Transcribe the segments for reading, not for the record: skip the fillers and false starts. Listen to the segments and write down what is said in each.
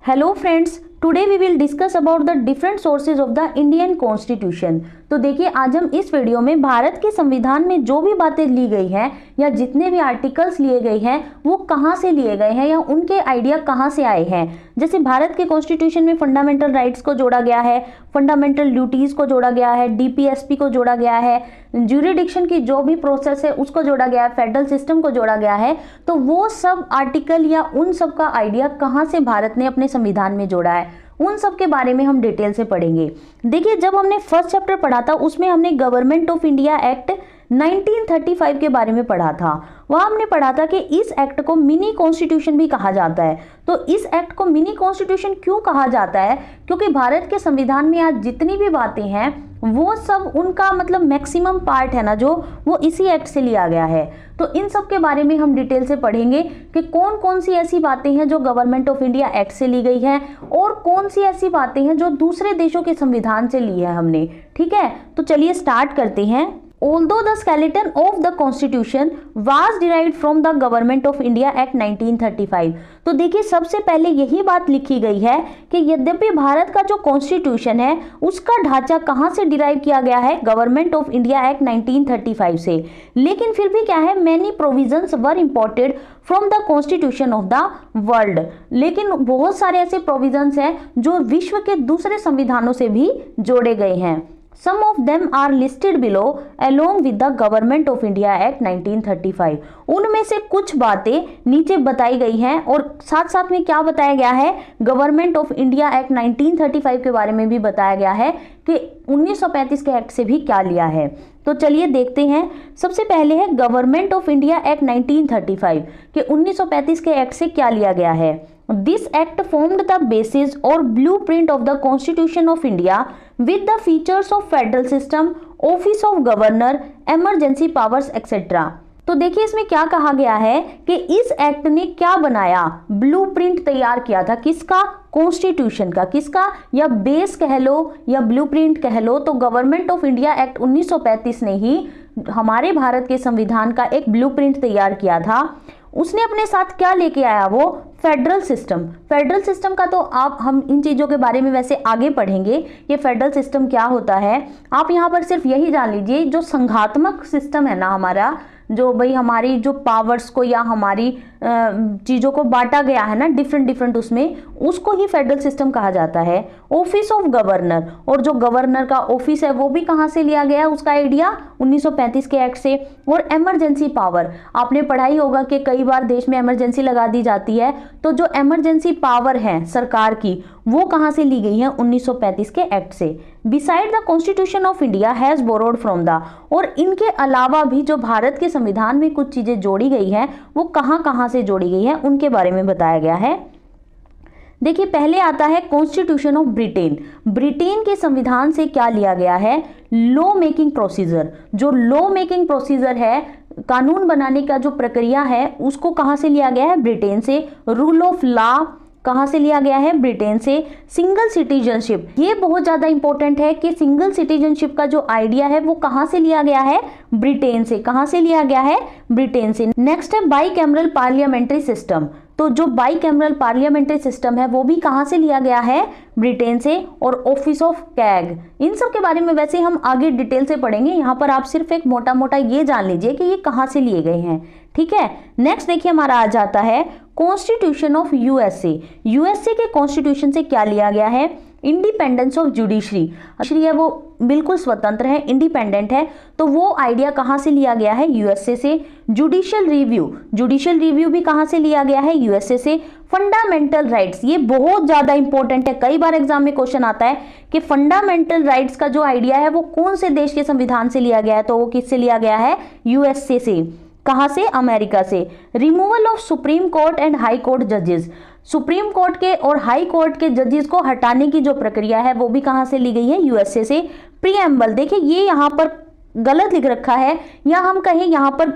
Hello friends, today we will discuss about the different sources of the Indian constitution. तो देखिए, आज हम इस वीडियो में भारत के संविधान में जो भी बातें ली गई हैं या जितने भी आर्टिकल्स लिए गए हैं वो कहाँ से लिए गए हैं या उनके आइडिया कहाँ से आए हैं। जैसे भारत के कॉन्स्टिट्यूशन में फंडामेंटल राइट्स को जोड़ा गया है, फंडामेंटल ड्यूटीज को जोड़ा गया है, डीपीएसपी को जोड़ा गया है, ज्यूरिडिक्शन की जो भी प्रोसेस है उसको जोड़ा गया है, फेडरल सिस्टम को जोड़ा गया है। तो वो सब आर्टिकल या उन सब का आइडिया कहाँ से भारत ने अपने संविधान में जोड़ा है, उन सब के बारे में हम डिटेल से पढ़ेंगे। देखिए, जब हमने फर्स्ट चैप्टर पढ़ा था उसमें हमने गवर्नमेंट ऑफ इंडिया एक्ट 1935 के बारे में पढ़ा था। वहां हमने पढ़ा था कि इस एक्ट को मिनी कॉन्स्टिट्यूशन भी कहा जाता है। तो इस एक्ट को मिनी कॉन्स्टिट्यूशन क्यों कहा जाता है? क्योंकि भारत के संविधान में आज जितनी भी बातें हैं वो सब उनका मतलब मैक्सिमम पार्ट है ना, जो वो इसी एक्ट से लिया गया है। तो इन सब के बारे में हम डिटेल से पढ़ेंगे कि कौन कौन सी ऐसी बातें हैं जो गवर्नमेंट ऑफ इंडिया एक्ट से ली गई हैं और कौन सी ऐसी बातें हैं जो दूसरे देशों के संविधान से ली है हमने। ठीक है, तो चलिए स्टार्ट करते हैं। Although the skeleton of the Constitution was derived from the Government of India Act 1935, तो देखिए सबसे पहले यही बात लिखी गई है कि यद्यपि भारत का जो कॉन्स्टिट्यूशन है उसका ढांचा कहाँ से डिराइव किया गया है, गवर्नमेंट ऑफ इंडिया एक्ट 1935 से, लेकिन फिर भी क्या है, many provisions were imported from the constitution of the world. लेकिन बहुत सारे ऐसे प्रोविजंस हैं जो विश्व के दूसरे संविधानों से भी जोड़े गए हैं। Some of them are listed below along with the Government of India Act 1935। उनमें से कुछ बातें नीचे बताई गई हैं और साथ साथ में क्या बताया गया है, गवर्नमेंट ऑफ इंडिया एक्ट 1935 के बारे में भी बताया गया है कि 1935 के एक्ट से भी क्या लिया है। तो चलिए देखते हैं। सबसे पहले है गवर्नमेंट ऑफ इंडिया एक्ट 1935 कि 1935 के एक्ट से क्या लिया गया है। This act formed the basis or blueprint of the Constitution of India with the features of federal system, office of governor, emergency powers, etc. तो देखिए इसमें क्या कहा गया है कि इस एक्ट ने क्या बनाया, ब्लूप्रिंट तैयार किया था। किसका? कॉन्स्टिट्यूशन का। किसका? या बेस कह लो या ब्लूप्रिंट कह लो, तो गवर्नमेंट ऑफ इंडिया एक्ट 1935 ने ही हमारे भारत के संविधान का एक ब्लूप्रिंट तैयार किया था। उसने अपने साथ क्या लेके आया? वो फेडरल सिस्टम। फेडरल सिस्टम का तो हम इन चीज़ों के बारे में वैसे आगे पढ़ेंगे, ये फेडरल सिस्टम क्या होता है। आप यहाँ पर सिर्फ यही जान लीजिए, जो संघात्मक सिस्टम है ना हमारा, जो भाई हमारी जो पावर्स को या हमारी चीज़ों को बांटा गया है ना डिफरेंट उसमें, उसको ही फेडरल सिस्टम कहा जाता है। ऑफिस ऑफ गवर्नर, और जो गवर्नर का ऑफिस है वो भी कहाँ से लिया गया, उसका आइडिया 1935 के एक्ट से। और इमरजेंसी पावर, आपने पढ़ाई होगा कि कई बार देश में इमरजेंसी लगा दी जाती है, तो जो इमरजेंसी पावर है सरकार की वो कहाँ से ली गई है, 1935 के एक्ट से। Beside the constitution of India has borrowed from the, और इनके अलावा भी जो भारत के संविधान में कुछ चीजें जोड़ी गई हैं वो कहाँ से जोड़ी गई है उनके बारे में बताया गया है। देखिए पहले आता है कॉन्स्टिट्यूशन ऑफ ब्रिटेन। ब्रिटेन के संविधान से क्या लिया गया है, लॉ मेकिंग प्रोसीजर। जो लॉ मेकिंग प्रोसीजर है, कानून बनाने का जो प्रक्रिया है, उसको कहाँ से लिया गया है, ब्रिटेन से। रूल ऑफ लॉ कहाँ से लिया गया है, ब्रिटेन से। सिंगल सिटीजनशिप, ये बहुत ज़्यादा इंपॉर्टेंट है कि सिंगल सिटीजनशिप का जो आइडिया है वो कहाँ से लिया गया है, ब्रिटेन से। कहाँ से लिया गया है, ब्रिटेन से। नेक्स्ट है बाई कैमरल पार्लियामेंट्री सिस्टम। तो जो बाई कैमरल पार्लियामेंट्री सिस्टम है वो भी कहाँ से लिया गया है, ब्रिटेन से। और ऑफिस ऑफ कैग, इन सब के बारे में वैसे हम आगे डिटेल से पढ़ेंगे, यहाँ पर आप सिर्फ एक मोटा मोटा ये जान लीजिए कि ये कहाँ से लिए गए हैं। ठीक है, नेक्स्ट देखिए हमारा आ जाता है कॉन्स्टिट्यूशन ऑफ यूएसए। यूएसए के कॉन्स्टिट्यूशन से क्या लिया गया है, इंडिपेंडेंस ऑफ जुडिशरी है, वो बिल्कुल स्वतंत्र है, इंडिपेंडेंट है। तो वो आइडिया कहाँ से लिया गया है, यूएसए से। जुडिशियल रिव्यू भी कहाँ से लिया गया है, यूएसए से। फंडामेंटल राइट्स, ये बहुत ज्यादा इंपॉर्टेंट है, कई बार एग्जाम में क्वेश्चन आता है कि फंडामेंटल राइट्स का जो आइडिया है वो कौन से देश के संविधान से लिया गया है, तो वो किससे लिया गया है, यूएसए से। कहाँ से, अमेरिका से। Removal of supreme court and high court जजेस, सुप्रीम कोर्ट के और हाई कोर्ट के जजेस को हटाने की जो प्रक्रिया है वो भी कहाँ से ली गई है, यूएसए से। प्रीएम्बल, देखिए ये यहाँ पर गलत लिख रखा है, या हम कहें यहाँ पर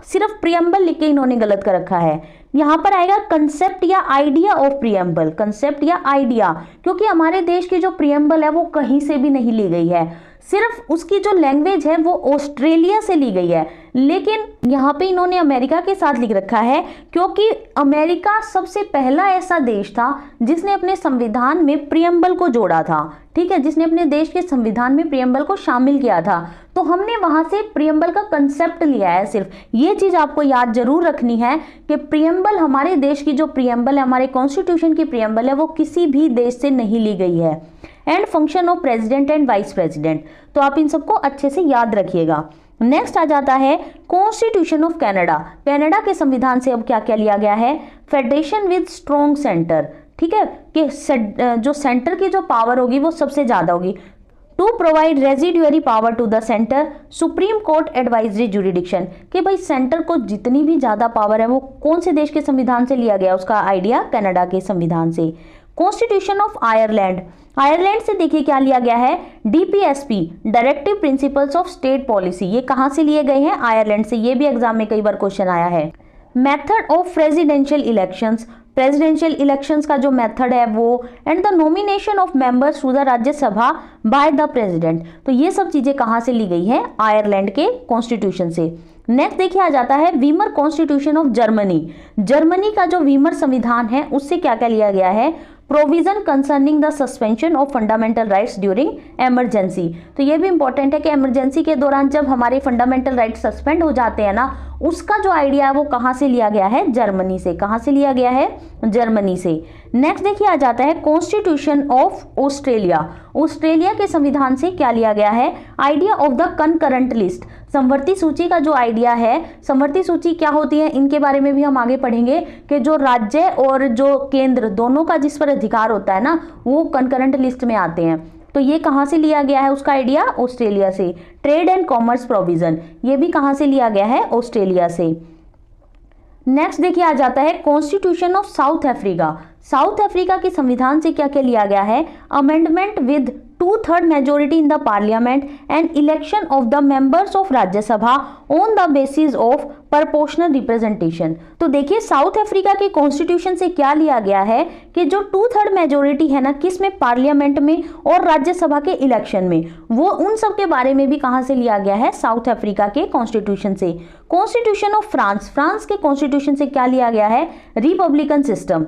सिर्फ प्रीएम्बल लिख के इन्होंने गलत कर रखा है। यहाँ पर आएगा कंसेप्ट या आइडिया ऑफ प्रीएम्बल, कंसेप्ट या आइडिया, क्योंकि हमारे देश की जो प्रीएम्बल है वो कहीं से भी नहीं ली गई है। सिर्फ उसकी जो लैंग्वेज है वो ऑस्ट्रेलिया से ली गई है, लेकिन यहाँ पे इन्होंने अमेरिका के साथ लिख रखा है क्योंकि अमेरिका सबसे पहला ऐसा देश था जिसने अपने संविधान में प्रियम्बल को जोड़ा था, ठीक है, जिसने अपने देश के संविधान में प्रियम्बल को शामिल किया था। तो हमने वहां से प्रियम्बल का कंसेप्ट लिया है। सिर्फ ये चीज आपको याद जरूर रखनी है कि प्रियम्बल, हमारे देश की जो प्रियम्बल है, हमारे कॉन्स्टिट्यूशन की प्रियम्बल है, वो किसी भी देश से नहीं ली गई है। And function of president and vice president, तो आप इन सबको अच्छे से याद रखिएगा। नेक्स्ट आ जाता है कॉन्स्टिट्यूशन ऑफ कनाडा। कनाडा के संविधान से अब क्या क्या लिया गया है? फेडरेशन विद स्ट्रॉन्ग सेंटर, ठीक है, कि जो सेंटर की जो पावर होगी वो सबसे ज्यादा होगी। To provide residuary power to the centre, supreme court advisory jurisdiction, कि भाई सेंटर को जितनी भी ज्यादा पावर है वो कौन से देश के संविधान से लिया गया? उसका आइडिया कनाडा के संविधान से। कॉन्स्टिट्यूशन ऑफ आयरलैंड, आयरलैंड से देखिए क्या लिया गया है? DPSP, directive principles of state policy, ये कहां से लिए गए हैं? आयरलैंड से। ये भी एग्जाम में कई बार क्वेश्चन आया है। Method of presidential elections, presidential elections का जो मेथड है वो, and the nomination of members to the Rajya Sabha by the president, तो ये सब चीजें कहां से ली गई है? आयरलैंड के कॉन्स्टिट्यूशन से। नेक्स्ट देखिए आ जाता है Weimar constitution of Germany. Germany का जो वीमर संविधान है उससे क्या क्या लिया गया है? Provision concerning the suspension of fundamental rights during emergency, तो ये भी इंपॉर्टेंट है कि एमरजेंसी के दौरान जब हमारे फंडामेंटल राइट्स सस्पेंड हो जाते हैं ना, उसका जो आइडिया है वो कहां से लिया गया है? जर्मनी से। कहां से लिया गया है? जर्मनी से। नेक्स्ट देखिए आ जाता है कॉन्स्टिट्यूशन ऑफ ऑस्ट्रेलिया। ऑस्ट्रेलिया के संविधान से क्या लिया गया है? Idea of the concurrent list, समवर्ती सूची का जो आइडिया है। समवर्ती सूची क्या होती है इनके बारे में भी हम आगे पढ़ेंगे कि जो राज्य और जो केंद्र दोनों का जिस पर अधिकार होता है ना, वो कनकरेंट लिस्ट में आते हैं। तो ये कहां से लिया गया है उसका आइडिया? ऑस्ट्रेलिया से। ट्रेड एंड कॉमर्स प्रोविजन, ये भी कहां से लिया गया है? ऑस्ट्रेलिया से। नेक्स्ट देखिए आ जाता है constitution of south Africa. South Africa के संविधान से क्या क्या लिया गया है? Amendment with 2/3 majority in the parliament and election of the members of Rajya Sabha on the basis of proportional representation. तो देखिए साउथ अफ्रीका के कॉन्स्टिट्यूशन से क्या लिया गया है कि जो 2/3 मेजोरिटी है ना, किस में? पार्लियामेंट में और राज्यसभा के इलेक्शन में, वो उन सब के बारे में भी कहां से लिया गया है? साउथ अफ्रीका के कॉन्स्टिट्यूशन से। कॉन्स्टिट्यूशन ऑफ फ्रांस, फ्रांस के कॉन्स्टिट्यूशन से क्या लिया गया है? Republican system,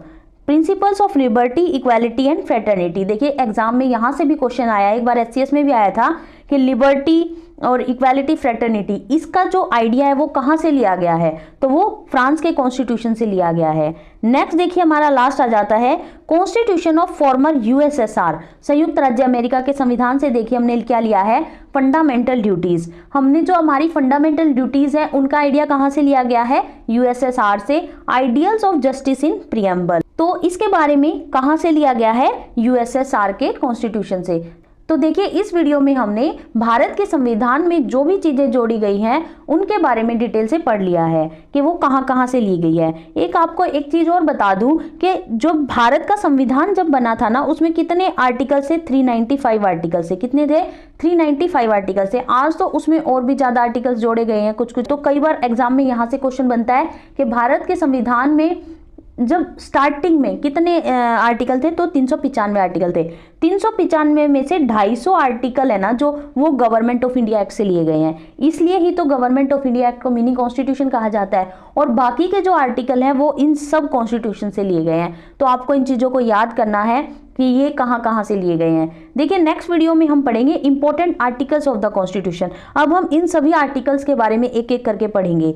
principles of liberty, equality and fraternity. देखिए एग्जाम में यहां से भी क्वेश्चन आया, एक बार एचसीएस में भी आया था कि लिबर्टी और इक्वालिटी, फ्रेटर्निटी, इसका जो आइडिया है वो कहां से लिया गया है? तो वो फ्रांस के कॉन्स्टिट्यूशन से लिया गया है। नेक्स्ट देखिए हमारा लास्ट आ जाता है कॉन्स्टिट्यूशन ऑफ फॉर्मर यूएसएसआर, संयुक्त राज्य अमेरिका के संविधान से। देखिए हमने क्या लिया है? Fundamental duties. हमने जो हमारी फंडामेंटल ड्यूटीज है उनका आइडिया कहां से लिया गया है? यूएसएसआर से। Ideals of justice in preamble, तो इसके बारे में कहां से लिया गया है? यूएसएसआर के कॉन्स्टिट्यूशन से। तो देखिए इस वीडियो में हमने भारत के संविधान में जो भी चीजें जोड़ी गई हैं उनके बारे में डिटेल से पढ़ लिया है कि वो कहां कहां से ली गई है। एक आपको एक चीज और बता दूं कि जो भारत का संविधान जब बना था ना, उसमें कितने आर्टिकल से? 395 आर्टिकल से। कितने थे? 395 आर्टिकल से। आज तो उसमें और भी ज्यादा आर्टिकल्स जोड़े गए हैं कुछ कुछ। तो कई बार एग्जाम में यहाँ से क्वेश्चन बनता है कि भारत के संविधान में जब स्टार्टिंग में कितने आर्टिकल थे? तो 395 आर्टिकल थे। 395 में से 250 आर्टिकल है ना जो, वो गवर्नमेंट ऑफ इंडिया एक्ट से लिए गए हैं। इसलिए ही तो गवर्नमेंट ऑफ इंडिया एक्ट को मिनी कॉन्स्टिट्यूशन कहा जाता है। और बाकी के जो आर्टिकल हैं वो इन सब कॉन्स्टिट्यूशन से लिए गए हैं। तो आपको इन चीजों को याद करना है कि ये कहां कहां से लिए गए हैं। देखिए नेक्स्ट वीडियो में हम पढ़ेंगे important articles of the constitution. अब हम इन सभी आर्टिकल्स के बारे में एक एक करके पढ़ेंगे।